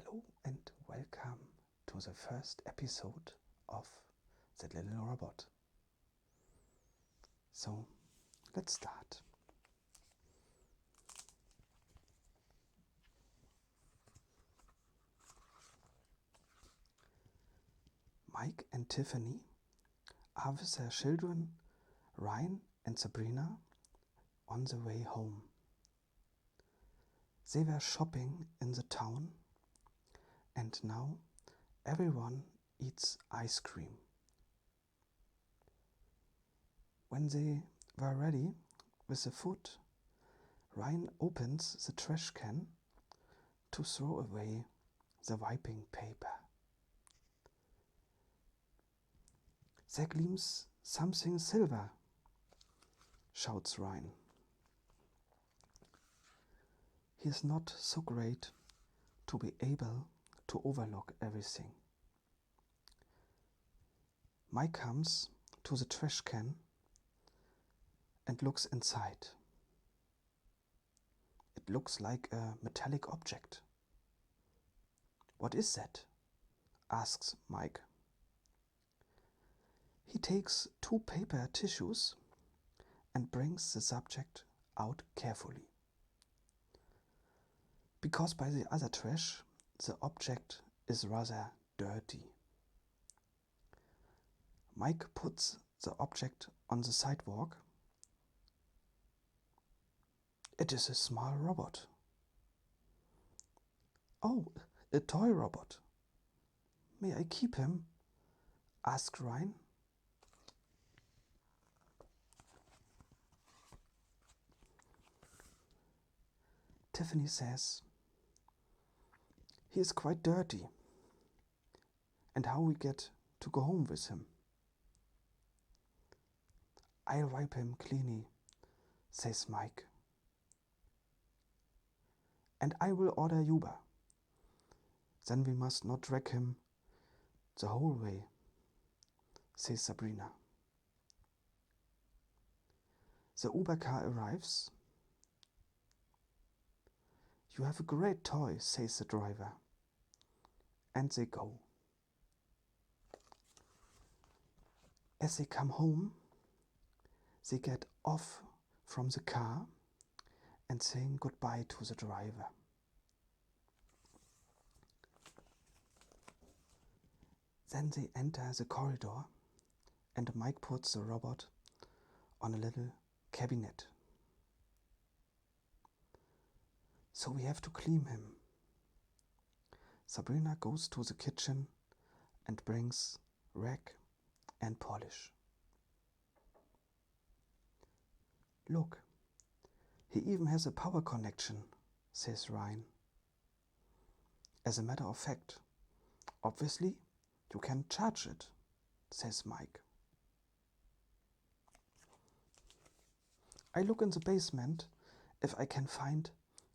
Hello and welcome to the first episode of The Little Robot. So, let's start. Mike and Tiffany are with their children, Ryan and Sabrina, on the way home. They were shopping in the town, and now everyone eats ice cream. When they were ready with the food, Ryan opens the trash can to throw away the wiping paper. There gleams something silver, shouts Ryan. He is not so great to be able to overlook everything. Mike comes to the trash can and looks inside. It looks like a metallic object. What is that? Asks Mike. He takes 2 paper tissues and brings the subject out carefully. Because by the other trash, the object is rather dirty. Mike puts the object on the sidewalk. It is a small robot. Oh, a toy robot. May I keep him? Asked Ryan. Tiffany says, he is quite dirty. And how we get to go home with him? I'll wipe him cleanly, says Mike. And I will order Uber. Then we must not drag him the whole way, says Sabrina. The Uber car arrives. You have a great toy, says the driver. And they go. As they come home, they get off from the car and saying goodbye to the driver. Then they enter the corridor and Mike puts the robot on a little cabinet. So we have to clean him. Sabrina goes to the kitchen and brings rag and polish. Look, he even has a power connection, says Ryan. As a matter of fact, obviously you can charge it, says Mike. I look in the basement if I can find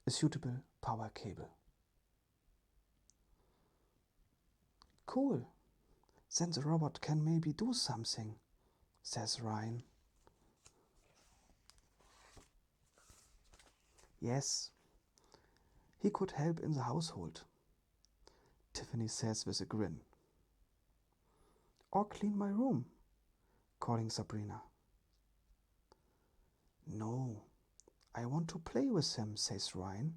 a suitable power cable. Cool, then the robot can maybe do something, says Ryan. Yes, he could help in the household, Tiffany says with a grin. Or clean my room, calling Sabrina. No, I want to play with him, says Ryan.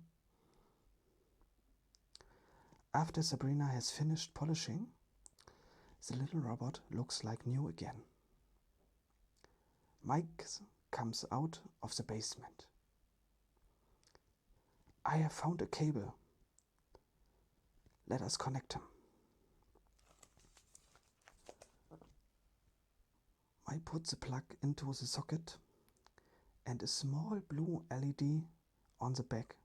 After Sabrina has finished polishing, the little robot looks like new again. Mike comes out of the basement. I have found a cable. Let us connect him. Mike puts the plug into the socket and a small blue LED on the back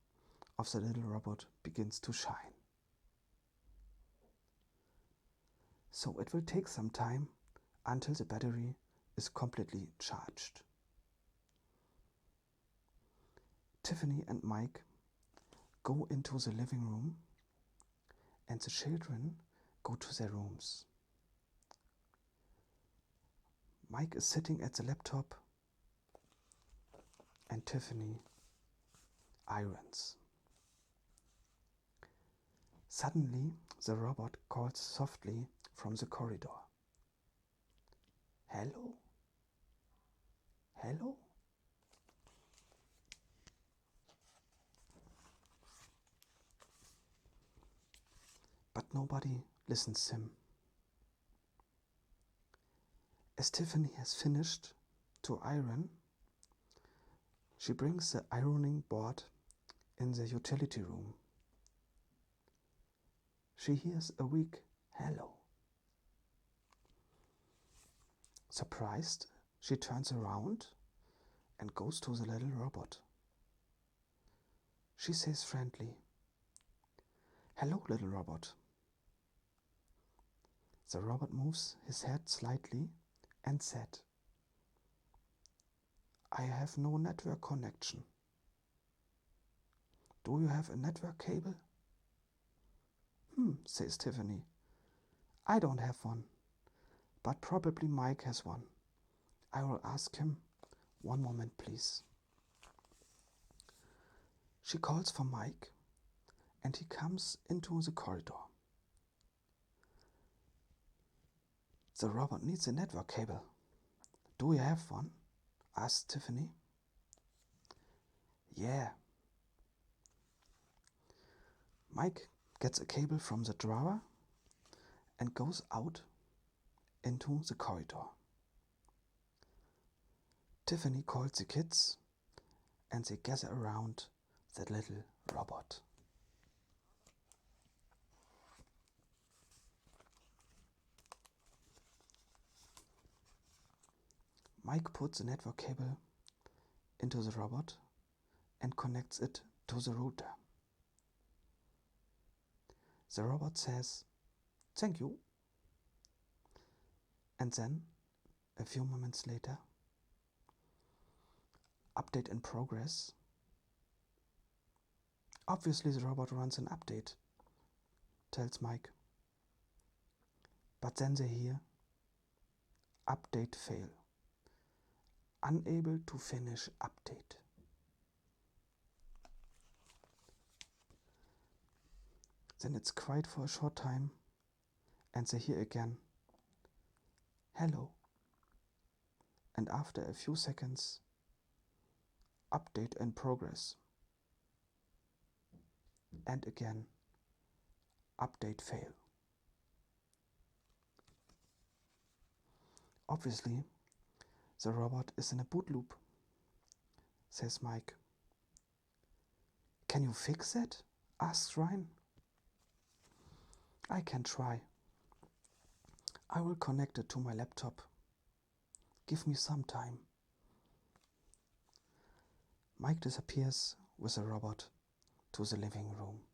of the little robot begins to shine. So it will take some time until the battery is completely charged. Tiffany and Mike go into the living room and the children go to their rooms. Mike is sitting at the laptop and Tiffany irons. Suddenly, the robot calls softly from the corridor. Hello? Hello? But nobody listens to him. As Tiffany has finished to iron, she brings the ironing board in the utility room. She hears a weak hello. Surprised, she turns around and goes to the little robot. She says friendly, "Hello, little robot." The robot moves his head slightly and said, "I have no network connection. Do you have a network cable?" Says Tiffany. "I don't have one, but probably Mike has one. I will ask him. One moment, please." She calls for Mike, and he comes into the corridor. "The robot needs a network cable. Do you have one?" asks Tiffany. "Yeah." Mike gets a cable from the drawer and goes out into the corridor. Tiffany calls the kids and they gather around the little robot. Mike puts the network cable into the robot and connects it to the router. The robot says, "Thank you." And then, a few moments later, update in progress. "Obviously the robot runs an update," tells Mike. But then they hear, "Update fail. Unable to finish update." Then it's quiet for a short time and they hear again, "Hello." And after a few seconds, "Update in progress." And again, "Update fail." "Obviously, the robot is in a boot loop," says Mike. "Can you fix that?" asks Ryan. "I can try. I will connect it to my laptop. Give me some time." Mike disappears with the robot to the living room.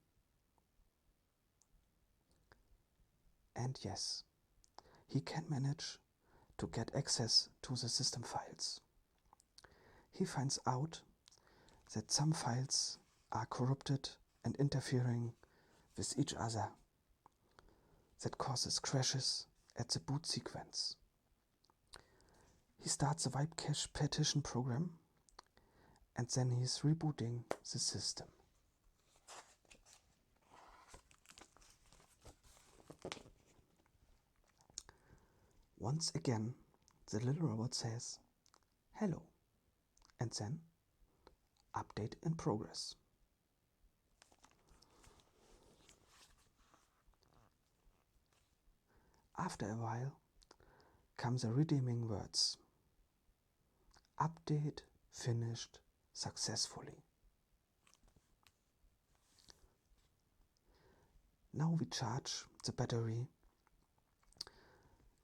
And yes, he can manage to get access to the system files. He finds out that some files are corrupted and interfering with each other. That causes crashes at the boot sequence. He starts a wipe cache partition program and then he's rebooting the system. Once again, the little robot says, "Hello," and then, "Update in progress." After a while, come the redeeming words, "Update finished successfully." Now we charge the battery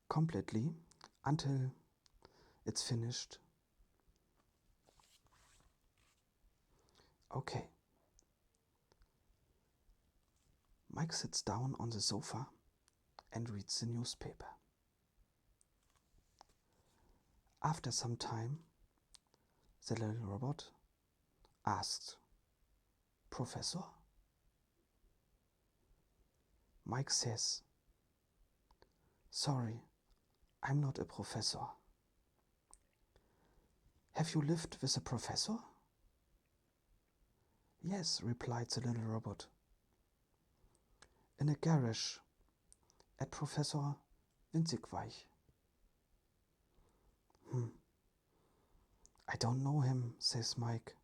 completely until it's finished. Okay. Mike sits down on the sofa and reads the newspaper. After some time, the little robot asks, "Professor?" Mike says, "Sorry, I'm not a professor." "Have you lived with a professor?" "Yes," replied the little robot. in a garage at Professor Winzigweich. I don't know him, says Mike.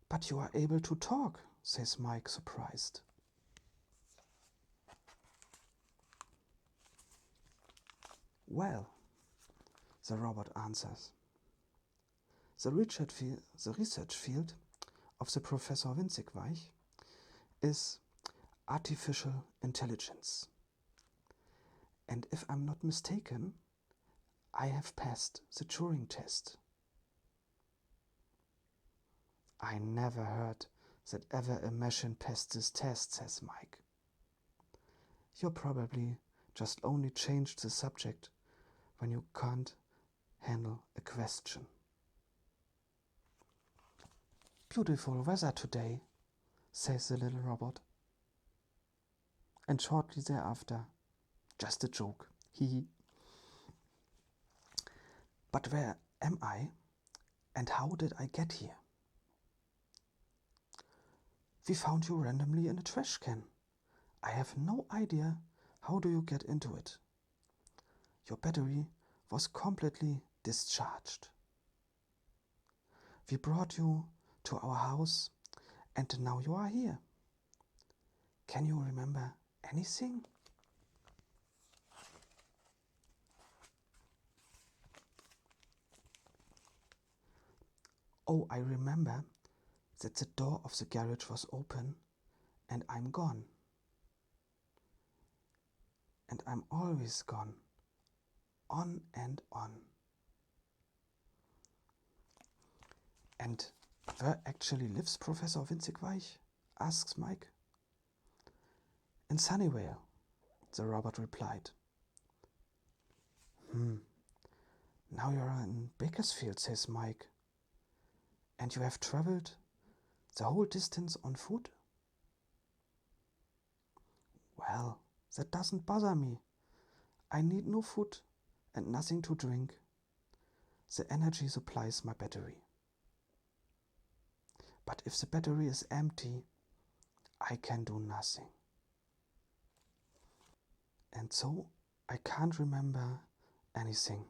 But you are able to talk, says Mike, surprised. Well, the robot answers. The research field of the Professor Winzigweich is artificial intelligence. And if I'm not mistaken, I have passed the Turing test. I never heard that ever a machine passed this test, says Mike. You probably just only changed the subject when you can't handle a question. Beautiful weather today, says the little robot. And shortly thereafter, just a joke, hee. But where am I, and how did I get here? We found you randomly in a trash can. I have no idea how do you get into it. Your battery was completely discharged. We brought you to our house and now you are here. Can you remember anything? Oh, I remember that the door of the garage was open and I'm gone. And I'm always gone. On and on. And where actually lives Professor Winzigweich? Asks Mike. In Sunnyvale, the robot replied. Now you're in Bakersfield, says Mike. And you have traveled the whole distance on foot? Well, that doesn't bother me. I need no food and nothing to drink. The energy supplies my battery. But if the battery is empty, I can do nothing. And so I can't remember anything.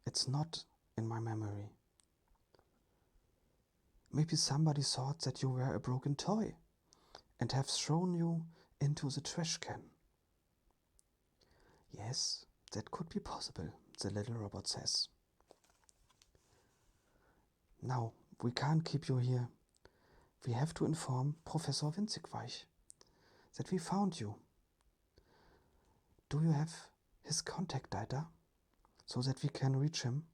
It's not in my memory. Maybe somebody thought that you were a broken toy and have thrown you into the trash can. Yes, that could be possible, the little robot says. Now, we can't keep you here. We have to inform Professor Winzigweich that we found you. Do you have his contact data so that we can reach him?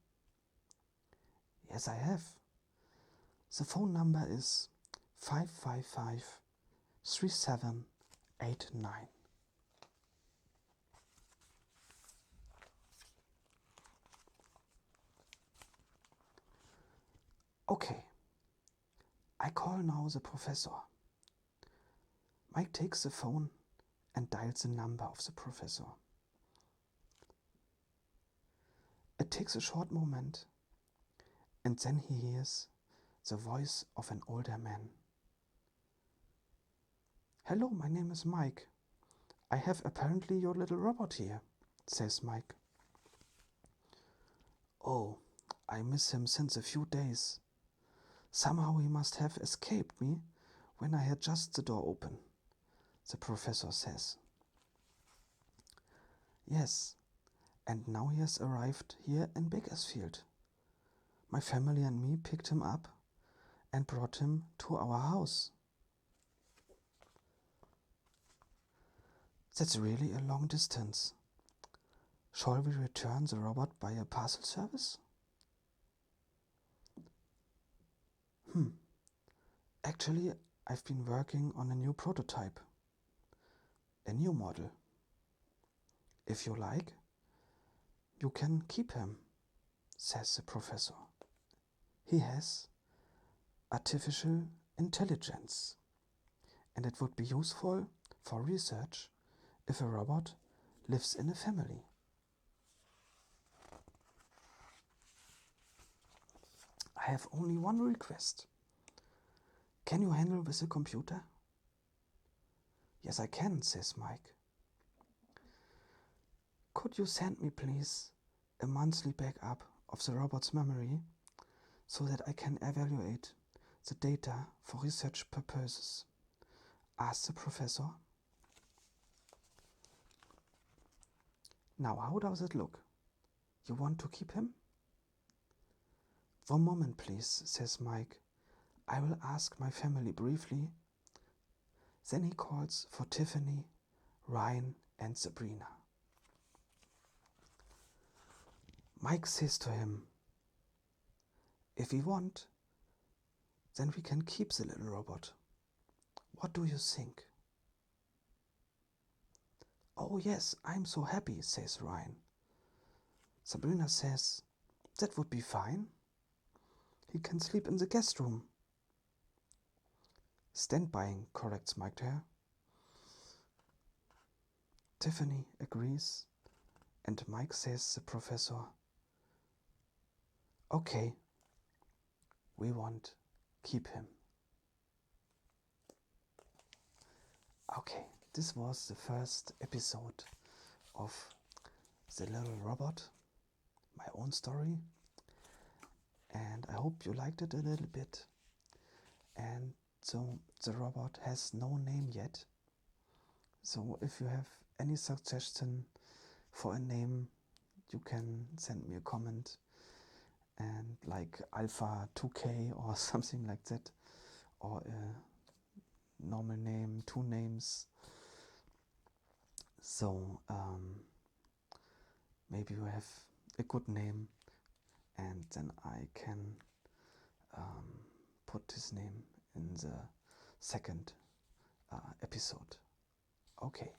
Yes, I have. The phone number is 555-3789. Okay, I call now the professor. Mike takes the phone and dials the number of the professor. It takes a short moment, and then he hears the voice of an older man. Hello, my name is Mike. I have apparently your little robot here, says Mike. Oh, I miss him since a few days. Somehow he must have escaped me when I had just the door open, the professor says. Yes, and now he has arrived here in Bakersfield. My family and me picked him up and brought him to our house. That's really a long distance. Shall we return the robot by a parcel service? Actually, I've been working on a new prototype. A new model. If you like, you can keep him, says the professor. He has artificial intelligence, and it would be useful for research if a robot lives in a family. I have only one request. Can you handle with a computer? Yes, I can, says Mike. Could you send me, please, a monthly backup of the robot's memory so that I can evaluate the data for research purposes? Asked the professor. Now, how does it look? You want to keep him? One moment, please, says Mike. I will ask my family briefly. Then he calls for Tiffany, Ryan, and Sabrina. Mike says to him, if we want, then we can keep the little robot. What do you think? Oh yes, I'm so happy, says Ryan. Sabrina says, that would be fine. He can sleep in the guest room. Standbying, corrects Mike there. Tiffany agrees, and Mike says the professor, okay, we won't keep him. Okay, this was the first episode of The Little Robot, my own story, and I hope you liked it a little bit. And so the robot has no name yet, so if you have any suggestion for a name, you can send me a comment, and like Alpha 2K or something like that, or a normal name, 2 names. So maybe you have a good name, and then I can put this name in the second episode. Okay,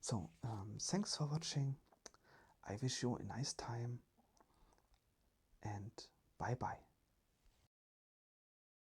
so thanks for watching. I wish you a nice time, and bye bye.